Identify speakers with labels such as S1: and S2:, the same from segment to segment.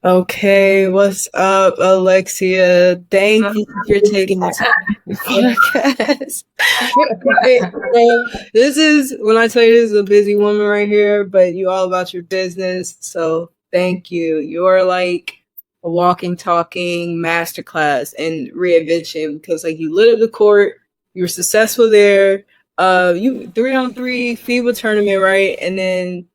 S1: Okay, what's up, Alexia? Thank you for taking the time to podcast. Right, this is when I tell you this is a busy woman right here, but you all about your business. So thank you. You're like a walking, talking masterclass in reinvention because like you lit up the court, you were successful there. You 3-on-3 FIBA tournament, right? And then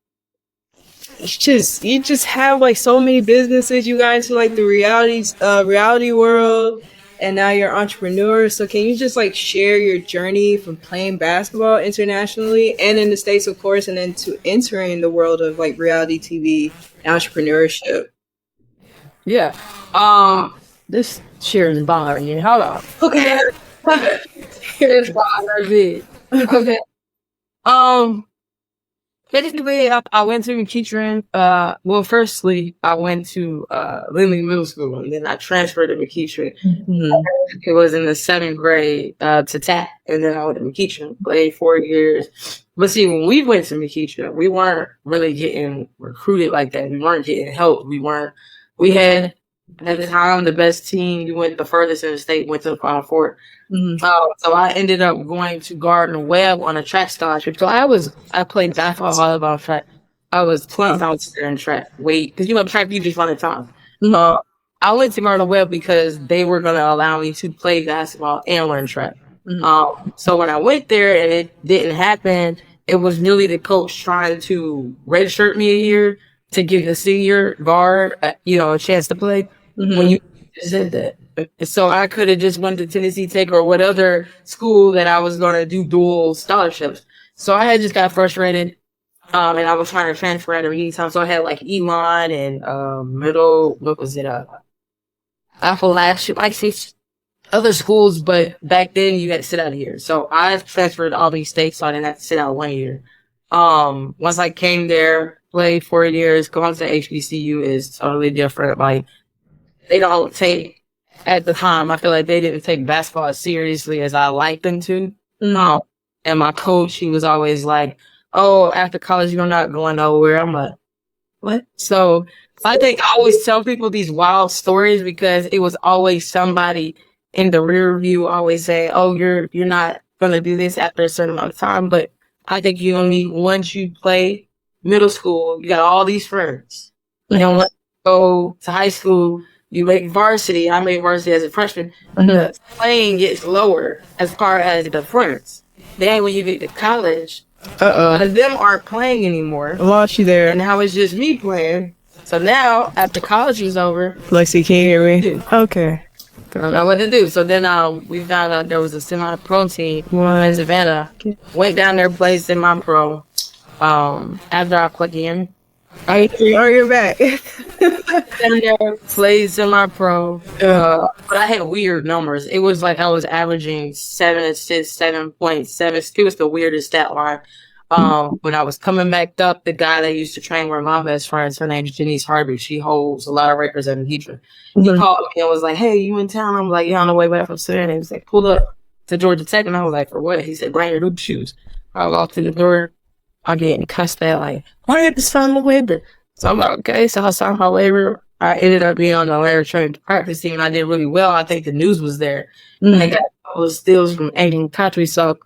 S1: you just have like so many businesses. You guys like the reality world, and now you're entrepreneurs. So can you just like share your journey from playing basketball internationally and in the States, of course, and then to entering the world of like reality TV entrepreneurship?
S2: Yeah. This sharing bar. Yeah. Hold on.
S1: Okay.
S2: This bar is it. Okay. Um. Basically, I went to McEachern. Well, firstly, I went to Lindley Middle School, and then I transferred to McEachern.
S1: Mhm.
S2: It was in the 7th grade to TAP, and then I went to McEachern, played 4 years. But see, when we went to McEachern, we weren't really getting recruited like that. We weren't getting help. We weren't. We had at the time the best team. You went the furthest in the state. Went to the Final Four.
S1: Mhm.
S2: So I ended up going to Gardner Webb on a track scholarship. So I played basketball, volleyball, track. I was 12 out there in track. Wait, because track you just run a time. Uh, I went to Gardner Webb because they were going to allow me to play basketball and learn track. So when I went there and it didn't happen, it was really the coach trying to redshirt me a year to give the senior guard, a chance to play. When you said that. So I could have just went to Tennessee Tech or what other school that I was going to do dual scholarships. So I had just got frustrated. And I was trying to transfer at a meantime. So I had like Elon and what was it? Appalachian, like six other schools, but back then you had to sit out a year. So I transferred to all these states, so I didn't have to sit out 1 year. Once I came there, played 4 years, going to HBCU is totally different. Like they don't take at the time, I feel like they didn't take basketball as seriously as I liked them to. No. And my coach, he was always like, "Oh, after college, you're not going nowhere." I'm like, "What?" So I think I always tell people these wild stories because it was always somebody in the rear view always saying, "Oh, you're not gonna do this after a certain amount of time." But I think you only once you play middle school, you got all these friends. You know, let's go to high school. You make varsity. I made varsity as a freshman. The playing gets lower as far as the friends. Then when you get to college, them aren't playing anymore.
S1: I lost you there.
S2: And now it's just me playing. So now, after college is over,
S1: Lexi, can you hear me? Okay.
S2: I don't know what to do. So then we found out there was a semi-pro team in Savannah. Went down there, played semi-pro. After I quit in.
S1: You're back.
S2: Down there, played semi-pro. But I had weird numbers. It was like I was averaging 7 assists, 7.7. It was the weirdest stat line. When I was coming back up, the guy that used to train with my best friends, her name's Janice Harvey. She holds a lot of records at Detroit. He called me and was like, "Hey, you in town?" I'm like, "Yeah, on the way back from Savannah." He was like, "Pull up to Georgia Tech." And I was like, "For what?" He said, "Bring your hoop shoes." I walked to the door. I get cussed at like, "Why did you sign my waiver?" So I'm like, okay. So I signed my waiver. I ended up being on the Larry Train practice team and I did really well. I think the news was there. And I got all the steals from Aiden Country. So,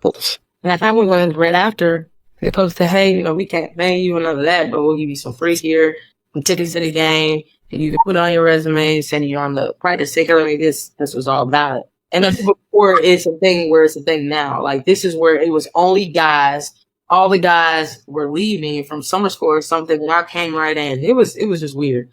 S2: and I thought we went right after. They posted, "Hey, we can't pay you and none of that, but we'll give you some free gear, some tickets to the game, and you can put it on your resume, send you on the practice ticket." I mean, this was all about it. And that's before it's a thing where it's a thing now. Like, this is where it was only guys. All the guys were leaving from summer school or something, and I came right in. It was just weird.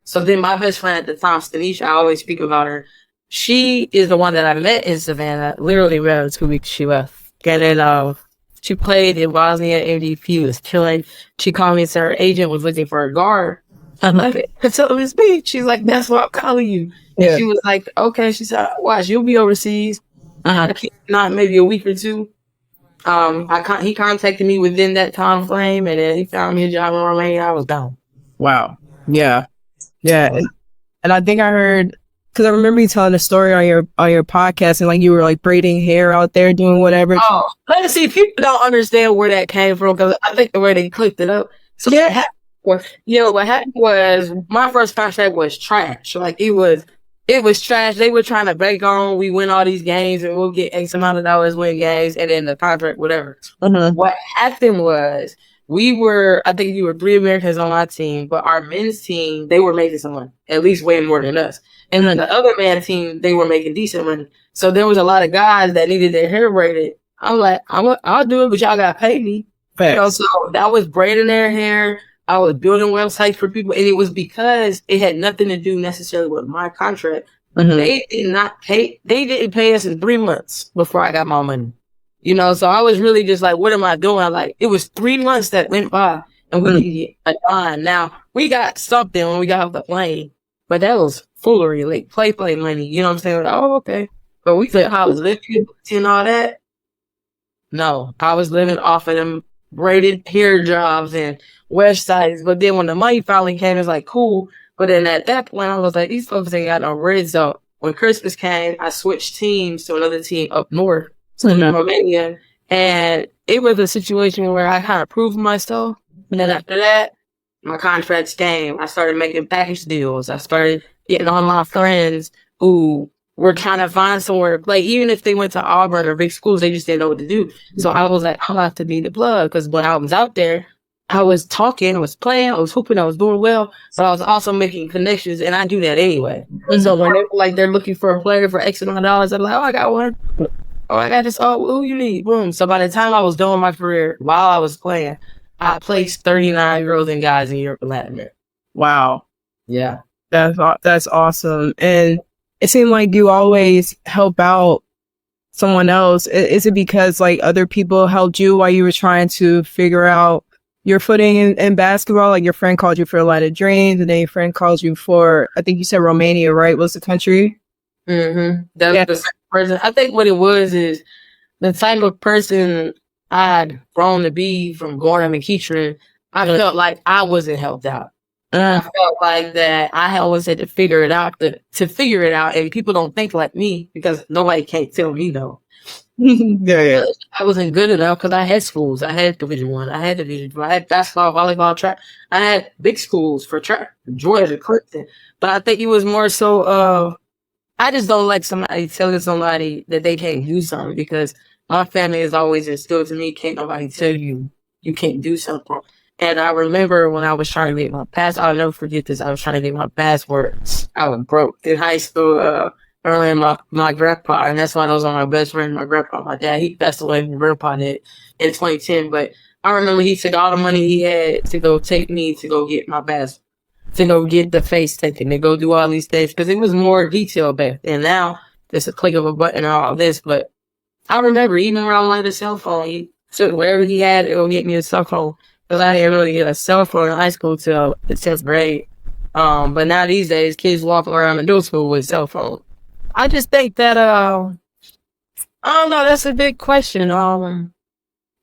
S2: So then my best friend at the time, Stanisha, I always speak about her. She is the one that I met in Savannah. Literally, around 2 weeks she left. And then she played in Bosnia MVP, was killing. She called me and said her agent was looking for a guard. I love it. So it was me. She's like, "That's why I'm calling you." Yeah. She was like, "Okay." She said, "Watch, you'll be overseas. Not maybe a week or two." He contacted me within that time frame, and then he found me a job in Romania. I was gone.
S1: Wow. Yeah. And I think I heard, because I remember you telling a story on your podcast, and like you were like braiding hair out there doing whatever.
S2: Let's see. People don't understand where that came from because I think the way they clicked it up. So
S1: yeah.
S2: What happened was my first contract was trash. Like it was trash. They were trying to bank on we win all these games and we'll get X amount of dollars win games and then the contract, whatever. What happened was I think you were 3 Americans on our team, but our men's team, they were making some money, at least way more than us. And then the other men's team, they were making decent money. So there was a lot of guys that needed their hair braided. I'm like, I'll do it, but y'all gotta pay me. So that was braiding their hair. I was building websites for people, and it was because it had nothing to do necessarily with my contract. They didn't pay us in 3 months before I got my money. So I was really just like, what am I doing? Like, it was 3 months that went by, and we didn't get a dime. Now, we got something when we got off the plane, but that was foolery, like play money. You know what I'm saying? Like, oh, okay. But we said, I was living and all that. No, I was living off of them braided hair jobs and websites. But then when the money finally came, it was like, cool. But then at that point, I was like, these folks ain't got no bread. So when Christmas came, I switched teams to another team up north, Romania. And it was a situation where I kind of proved myself. And then after that, my contracts came. I started making package deals. I started getting on my friends who were trying to find somewhere. Like, even if they went to Auburn or big schools, they just didn't know what to do. So I was like, I'm about to be the plug. Because when I was out there, I was talking, I was playing, I was hooping, I was doing well, but I was also making connections, and I do that anyway. So when they're looking for a player for X amount of dollars, I'm like, oh, I got one. Oh, I got this. Oh, who you need? Boom. So by the time I was doing my career, while I was playing, I placed 39 girls and guys in Europe and Latin America.
S1: Wow.
S2: Yeah.
S1: That's awesome. And it seemed like you always help out someone else. Is it because like other people helped you while you were trying to figure out your footing in basketball? Like your friend called you for a lot of dreams, and then your friend called you for, I think you said Romania, right? Was the country?
S2: That's the same person. I think what it was is the type of person I'd grown to be from going to McEachern. I felt like I wasn't helped out. I felt like that I always had to figure it out, and people don't think like me because nobody can't tell me no.
S1: Yeah.
S2: I wasn't good enough because I had schools. I had Division 1. I had Division 2. I had basketball, volleyball, track. I had big schools for track, Georgia, Clemson. But I think it was more so I just don't like somebody telling somebody that they can't do something, because my family has always instilled to me, can't nobody tell you can't do something. And I remember when I was trying to get my passport, I'll never forget this. I was trying to get my passport. I was broke in high school. Early my grandpa, and that's why those are my best friend. My grandpa, my dad, he passed away. My grandpa did in 2010. But I remember he took all the money he had to go take me to go get my passport, to go get the face taken, to go do all these things, because it was more detailed back then. Now it's a click of a button and all this. But I remember even when I wanted a cell phone, he took wherever he had to go get me a cell phone, because I didn't really get a cell phone in high school till the 10th grade. But now these days, kids walk around middle school with cell phones. I just think that, I don't know, that's a big question. I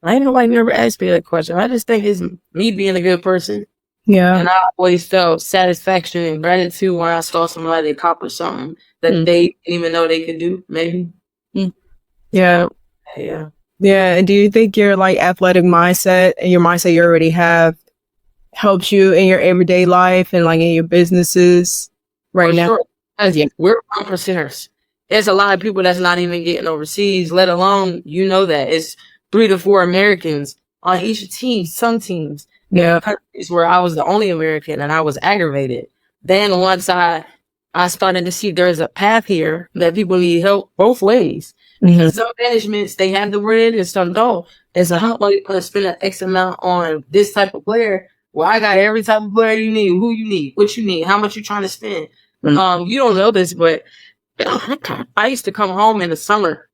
S2: ain't nobody never asked me that question. I just think it's me being a good person.
S1: Yeah.
S2: And I always felt satisfaction and gratitude when I saw somebody accomplish something that they didn't even know they could do, maybe.
S1: Yeah.
S2: Yeah.
S1: Yeah. And do you think your like athletic mindset and your mindset you already have helps you in your everyday life and like in your businesses right now?
S2: Sure. We're 1%ers. There's a lot of people that's not even getting overseas, let alone, that it's 3 to 4 Americans on each team. Some teams, countries where I was the only American and I was aggravated. Then once I started to see there's a path here that people need help both ways. Some managements, they have the bread and some don't. And so how much you gonna spend an X amount on this type of player? Well, I got every type of player you need, who you need, what you need, how much you trying to spend. You don't know this, but I used to come home in the summer,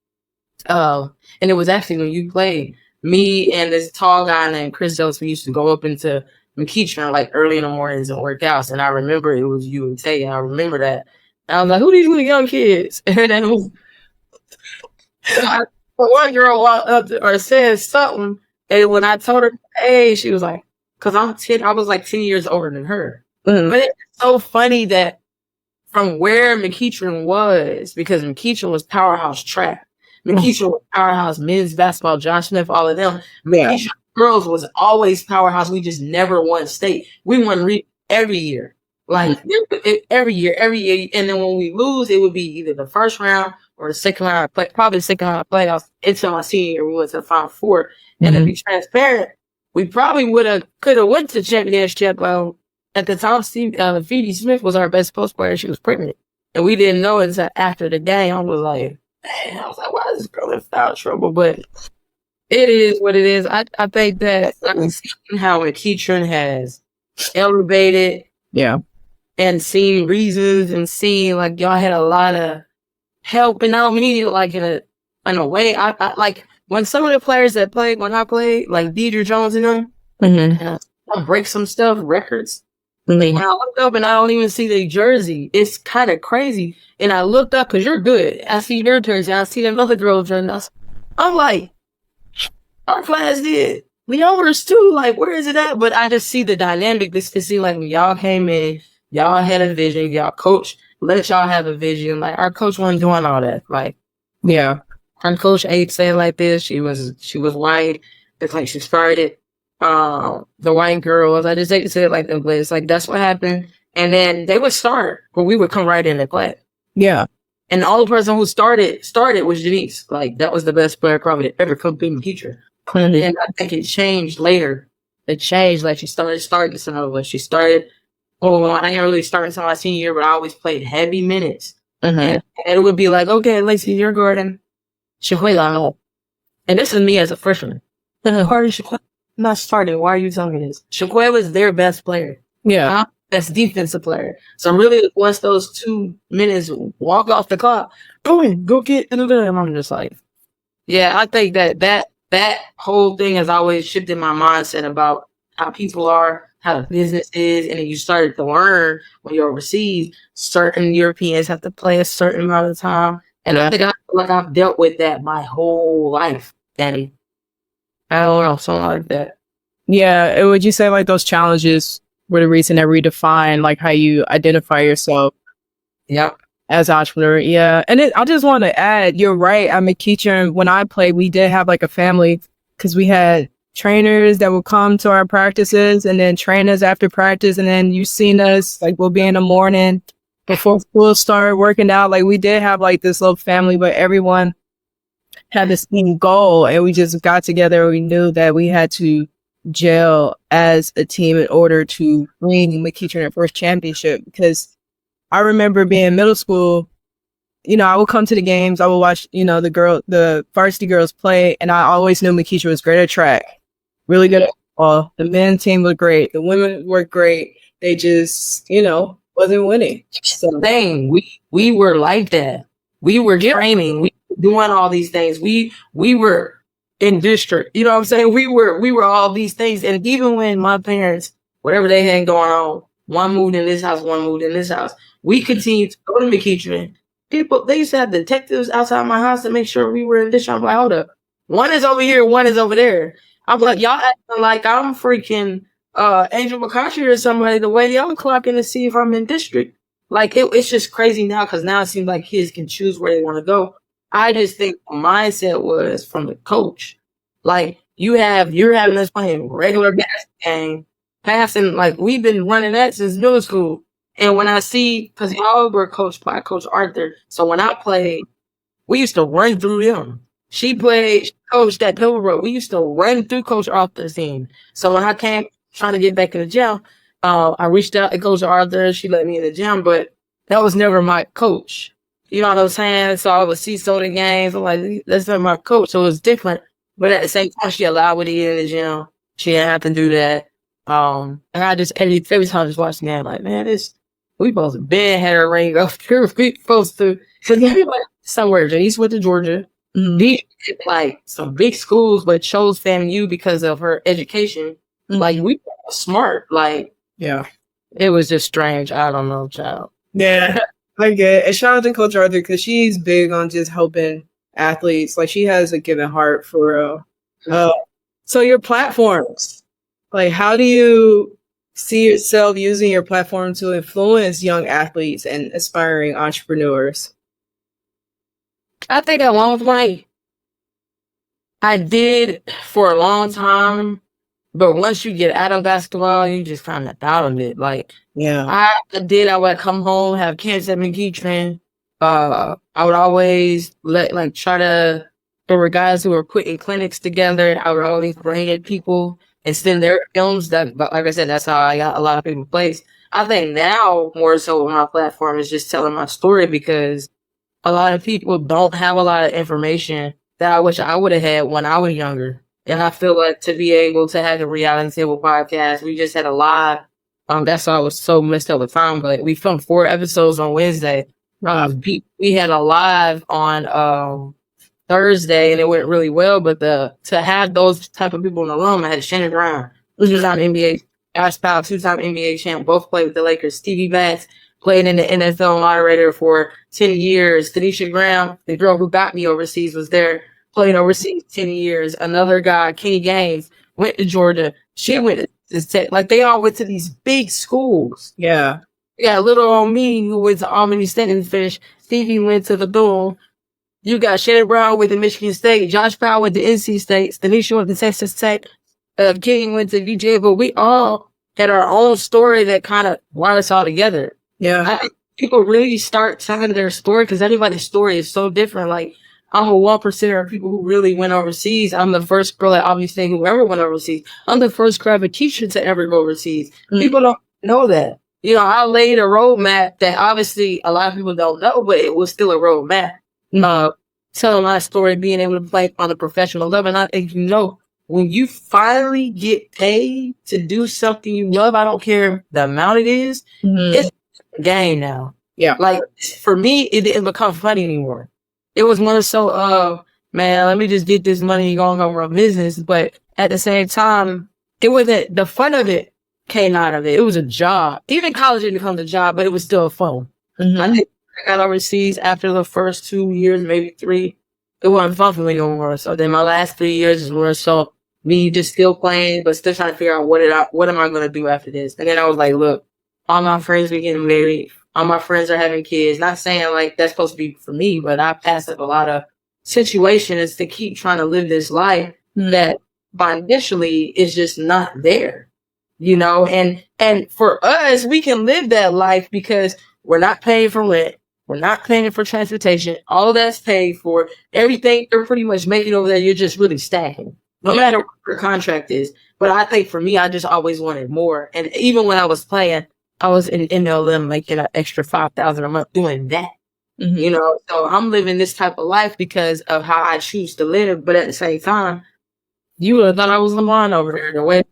S2: and it was actually when you played. Me and this tall guy named Chris Jones, we used to go up into McEachern like early in the mornings and work out. And I remember it was you and Tay. I remember that. And I was like, "Who these really young kids?" And then it was one girl walked up or said something, and when I told her, "Hey," she was like, "Cause I'm 10. I was like 10 years older than her." But it's so funny that from where McEachern was, because McEachern was powerhouse track. McEachern was powerhouse men's basketball, John Smith, all of them. McEachern girls was always powerhouse. We just never won state. We won every year. Like every year. And then when we lose, it would be either the first round or the second round. Probably the second round of playoffs. Until my senior year, we went to the Final Four. And to be transparent, we probably could have went to championship. At the time, Phoebe Smith was our best post player. She was pregnant, and we didn't know it until after the game. I was like, why is this girl in foul trouble? But it is what it is. I think that how McEachern has elevated, and seen reasons and seen like y'all had a lot of help, and I don't mean it like in a way. I like when some of the players that played when I played, like Deidre Jones and them, and I break some stuff, records. And I looked up and I don't even see the jersey. It's kind of crazy. And I looked up because you're good. I see your jersey. I see another girl's jersey. I'm like, our class did. We ours too. Like, where is it at? But I just see the dynamic. This to see like when y'all came in, y'all had a vision. Y'all coach let y'all have a vision. Like our coach wasn't doing all that. Like, our coach Abe said like this. She was white. It's like she started. The white girls, I just hate to say it like that, but it's like that's what happened. And then they would start, but we would come right in and play. Yeah. And the only person who started was Janice. Like that was the best player probably that ever come through the teacher. And I think it changed later. It changed, like she started when she started. Oh, I didn't really start until my senior year, but I always played heavy minutes. And it would be like, okay, Alexia, you're guarding Shaquille. And this is me as a freshman. Shaquille. Not starting. Why are you telling me this? Shaquille was their best player. Yeah. Best defensive player. So really, once those 2 minutes walk off the clock, go get into there. And I'm just like, yeah, I think that whole thing has always shifted my mindset about how people are, how the business is, and then you started to learn when you're overseas, certain Europeans have to play a certain amount of time. And I think I feel like I've dealt with that my whole life, Danny. I don't know, something like that.
S1: Yeah, would you say like those challenges were the reason that redefined like how you identify yourself?
S2: Yep.
S1: As an entrepreneur, yeah. And I just want to add, you're right. I'm a teacher. When I played, we did have like a family because we had trainers that would come to our practices and then train us after practice. And then you've seen us, like we'll be in the morning before school started working out. Like we did have like this little family, but everyone had the same goal, and we just got together. We knew that we had to gel as a team in order to bring McEachern their first championship. Because I remember being in middle school, I would come to the games, I would watch, the varsity girls play, and I always knew McEachern was great at track, really good at football. The men's team was great. The women were great. They just, wasn't winning.
S2: So dang, we were like that. We were training. We were doing all these things. We were in district. You know what I'm saying? We were all these things. And even when my parents, whatever they had going on, one moved in this house, one moved in this house, we continued to go to McEachern. People, they used to have detectives outside my house to make sure we were in district. I'm like, hold up. One is over here, one is over there. I'm like, y'all acting like I'm freaking Angel McCarthy or somebody the way y'all clocking to see if I'm in district. Like it's just crazy now because now it seems like kids can choose where they want to go. I just think the mindset was from the coach. Like you're having us playing regular basketball game, passing, like we've been running that since middle school. And when I see, because y'all were coached by Coach Arthur, so when I played, we used to run through them. She coached at Pillsboro. We used to run through Coach Arthur's team. So when I came trying to get back in the gym, I reached out to Coach Arthur. She let me in the gym, but that was never my coach. You know what I'm saying? So I would see some of the games. I'm like, that's not my coach. So it was different. But at the same time, she allowed me to get in the gym. She didn't have to do that. And I just, every time I just watch the game, like, man, we supposed to been had a ring up here. We supposed to, because like somewhere, Janice went to Georgia. Like some big schools, but chose FAMU because of her education. Like we were smart. Like, yeah, it was just strange. I don't know, child.
S1: Yeah, I get it. And shout out to Coach Arthur because she's big on just helping athletes. Like she has a giving heart for real. So your platforms, like how do you see yourself using your platform to influence young athletes and aspiring entrepreneurs?
S2: I think I did for a long time. But once you get out of basketball, you just kind of out of it. Like,
S1: Yeah.
S2: I would come home, have kids at McGee train. I would always try to, there were guys who were putting clinics together. I would always bring in people and send their films but like I said, that's how I got a lot of people placed. I think now more so my platform is just telling my story because a lot of people don't have a lot of information that I wish I would have had when I was younger. And I feel like to be able to have a reality table podcast, we just had a live. That's why I was so messed up with time. But we filmed 4 episodes on Wednesday. We had a live on Thursday, and it went really well. But to have those type of people in the room, I had Shannon Brown, who's just on NBA, Ash Powell, 2-time NBA champ, both played with the Lakers. Stevie Bats played in the NFL moderator for 10 years. Tanisha Graham, the girl who got me overseas, was there, played overseas 10 years. Another guy, Kenny Gaines, went to Georgia. She went to Tech. Like, they all went to these big schools.
S1: Yeah.
S2: Yeah, little old me who went to Albany State and Fish. Stevie went to the Boom. You got Shannon Brown with the Michigan State, Josh Powell with the NC State, Tanisha with the Texas Tech, King went to VJ, but we all had our own story that kind of brought us all together.
S1: Yeah.
S2: People really start telling their story because everybody's story is so different. Like, I'm a 1% of people who really went overseas. I'm the first girl at obviously who ever went overseas. I'm the first graphic teacher to ever go overseas. Mm-hmm. People don't know that. You know, I laid a roadmap that obviously a lot of people don't know, but it was still a roadmap. Telling my story, being able to play on a professional level. And I think, you know, when you finally get paid to do something you love, I don't care the amount it is, it's a game now.
S1: Yeah.
S2: Like, for me, it didn't become funny anymore. It was more so, man, let me just get this money going over a business. But at the same time, it wasn't, the fun of it came out of it. It was a job. Even college didn't become a job, but it was still fun. I think I got overseas after the first 2 years, maybe 3. It wasn't fun for me no more. So then my last 3 years is more so me just still playing, but still trying to figure out what am I going to do after this. And then I was like, look, all my friends are getting married. All my friends are having kids. Not saying like that's supposed to be for me, but I passed up a lot of situations to keep trying to live this life that by initially is just not there, you know? And for us, we can live that life because we're not paying for rent. We're not paying for transportation. All that's paid for. Everything you're pretty much making over there, you're just really stacking. No matter what your contract is. But I think for me, I just always wanted more. And even when I was playing, I was in MLM making an extra $5,000 a month doing that. You know, so I'm living this type of life because of how I choose to live. But at the same time, you would have thought I was Lamont over there. The way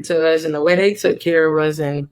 S2: to us and the way they took care of us. And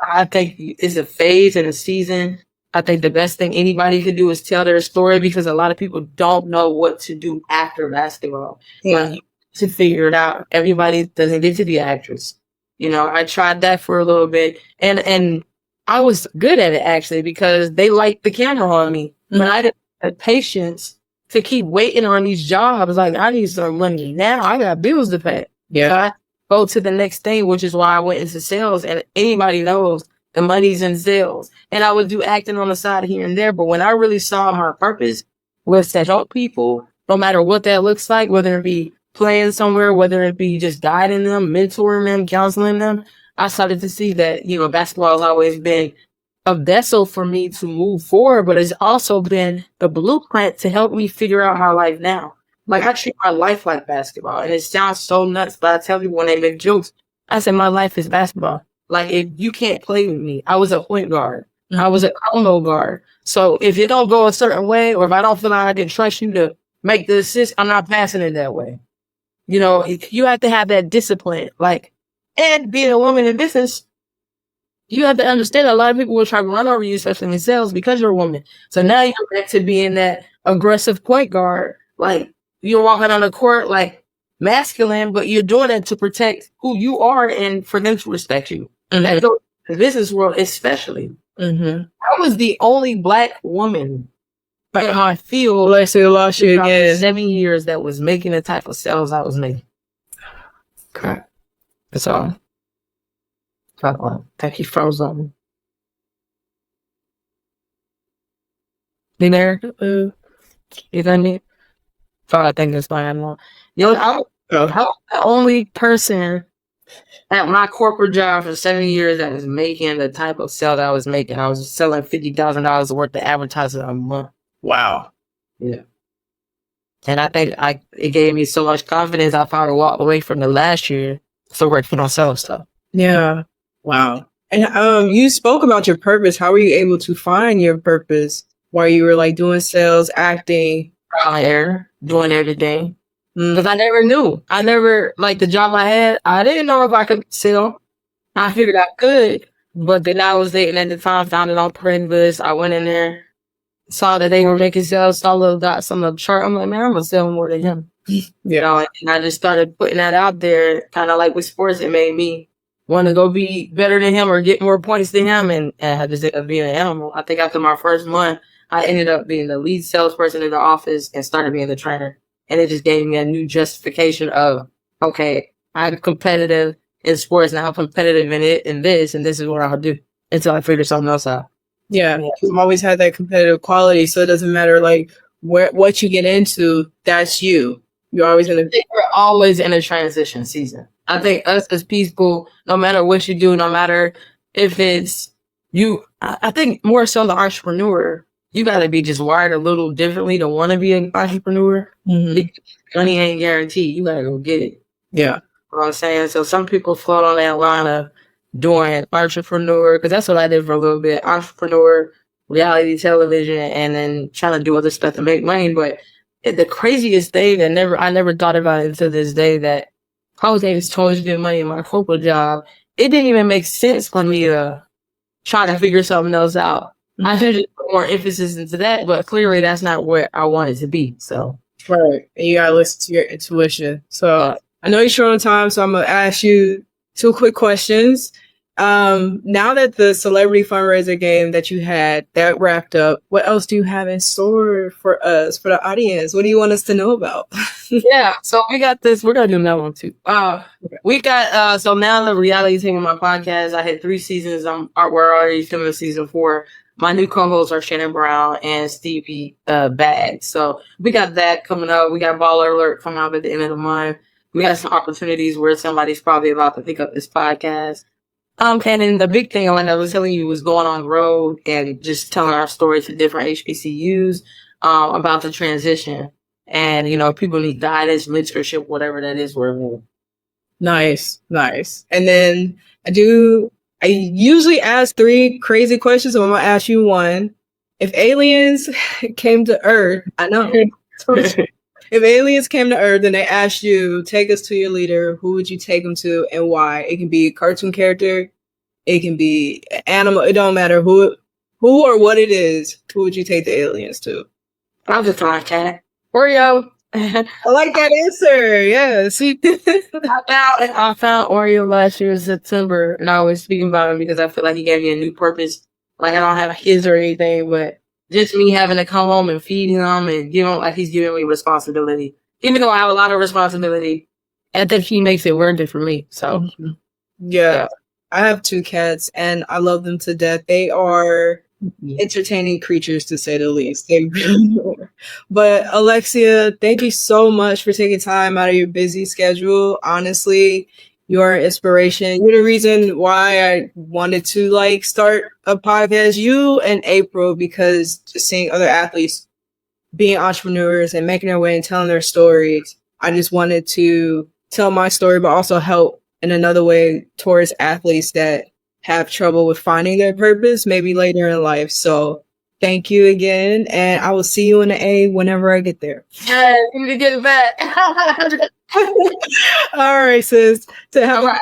S2: I think it's a phase and a season. I think the best thing anybody could do is tell their story because a lot of people don't know what to do after basketball. Yeah. To figure it out. Everybody doesn't get to be an actress. You know, I tried that for a little bit and I was good at it actually because they liked the camera on me. But I didn't have patience to keep waiting on these jobs. Like, I need some money now. I got bills to pay. Yeah. So I go to the next thing, which is why I went into sales. And anybody knows the money's in sales. And I would do acting on the side here and there. But when I really saw my purpose was to help people, no matter what that looks like, whether it be playing somewhere, whether it be just guiding them, mentoring them, counseling them, I started to see that, you know, basketball has always been a vessel for me to move forward, but it's also been the blueprint to help me figure out my life now. Like, I treat my life like basketball. And it sounds so nuts, but I tell people when they make jokes, I say my life is basketball. Like, if you can't play with me, I was a point guard. I was a combo guard. So if it don't go a certain way, or if I don't feel like I can trust you to make the assist, I'm not passing it that way. You know, you have to have that discipline. Like, and being a woman in business, you have to understand a lot of people will try to run over you, especially in sales, because you're a woman. So now you're back to being that aggressive point guard. Like, you're walking on the court like masculine, but you're doing it to protect who you are and for them to respect you. And that's the business world, especially. I was the only Black woman, like how I feel,
S1: let's say last year again,
S2: 7 years that was making the type of sales I was making. Okay. That's all. Thank you, Frozen. You there? You got me? I think that's my animal. You know,
S1: Oh.
S2: I was the only person at my corporate job for 7 years that was making the type of sale that I was making. I was selling $50,000 worth of advertising a month.
S1: Wow.
S2: Yeah. And I think it gave me so much confidence. I finally walked away from the last year. So working on selling stuff.
S1: Yeah. Wow. And you spoke about your purpose. How were you able to find your purpose while you were like doing sales, acting?
S2: Trial and error, doing everything. Because I never knew. I never, like the job I had, I didn't know if I could sell. I figured I could. But then I was dating at the time, found it on Craigslist. I went in there, saw that they were making sales, saw little dots on the chart. I'm like, man, I'm going to sell more than him.
S1: Yeah.
S2: You know, and I just started putting that out there, kind of like with sports. It made me want to go be better than him or get more points than him, and I just ended up being an animal. I think after my first month, I ended up being the lead salesperson in the office and started being the trainer. And it just gave me a new justification of, okay, I'm competitive in sports and I'm competitive in it and this is what I'll do until I figure something else out.
S1: Yeah. You've always had that competitive quality, so it doesn't matter like what you get into, that's you. You're always we're
S2: always in a transition season. I think us as people, no matter what you do, no matter if it's you, I think more so the entrepreneur, you got to be just wired a little differently to want to be an entrepreneur. Money ain't guaranteed. You got to go get it.
S1: Yeah.
S2: You know what I'm saying? So some people float on that line of doing entrepreneur, because that's what I did for a little bit. Entrepreneur, reality television, and then trying to do other stuff to make money. But the craziest thing that I never thought about it to this day, that I was able to totally get money in my corporate job. It didn't even make sense for me to try to figure something else out. I should just put more emphasis into that, but clearly that's not where I wanted to be. So
S1: right, and you gotta listen to your intuition. So I know you're short on time, so I'm gonna ask you 2 quick questions. Now that the celebrity fundraiser game that you had that wrapped up, what else do you have in store for us, for the audience? What do you want us to know about?
S2: Yeah, so we got this. We're gonna do that one too. We got so now the reality thing of my podcast. I had 3 seasons. We're already filming season 4. My new co-hosts are Shannon Brown and Stevie Bag. So we got that coming up. We got Baller Alert coming up at the end of the month. We got some opportunities where somebody's probably about to pick up this podcast. And then the big thing, like I was telling you, was going on the road and just telling our story to different HBCUs about the transition. And, you know, people need guidance, mentorship, whatever that is, we're in.
S1: Nice. And then I usually ask 3 crazy questions, so I'm going to ask you one. If aliens came to Earth, I know. If aliens came to Earth and they asked you, take us to your leader, who would you take them to and why? It can be a cartoon character. It can be an animal. It don't matter who or what it is. Who would you take the aliens to?
S2: I'll just like cat. Oreo.
S1: I like that answer. Yeah. See,
S2: I found Oreo last year in September, and I was speaking about him because I feel like he gave me a new purpose. Like, I don't have kids or anything, but just me having to come home and feed him and give him, like, he's giving me responsibility. Even though I have a lot of responsibility, I think he makes it worth it for me. So,
S1: yeah. I have 2 cats, and I love them to death. They are entertaining creatures, to say the least. They really are. But Alexia, thank you so much for taking time out of your busy schedule. Honestly, you are an inspiration. You're the reason why I wanted to like start a podcast. You and April, because just seeing other athletes being entrepreneurs and making their way and telling their stories, I just wanted to tell my story, but also help in another way towards athletes that have trouble with finding their purpose, maybe later in life. So thank you again, and I will see you in the A whenever I get there.
S2: Yeah, you need to get it back.
S1: All right, sis. But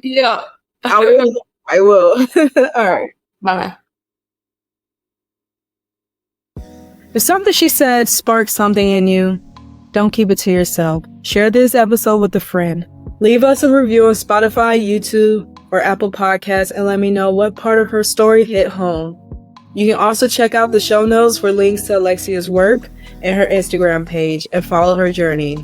S2: yeah,
S1: I will. All right.
S2: Bye.
S1: If something she said sparked something in you, don't keep it to yourself. Share this episode with a friend. Leave us a review on Spotify, YouTube, or Apple Podcasts and let me know what part of her story hit home. You can also check out the show notes for links to Alexia's work and her Instagram page and follow her journey.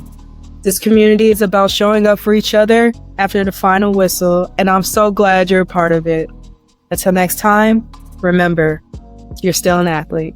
S1: This community is about showing up for each other after the final whistle, and I'm so glad you're a part of it. Until next time, remember, you're still an athlete.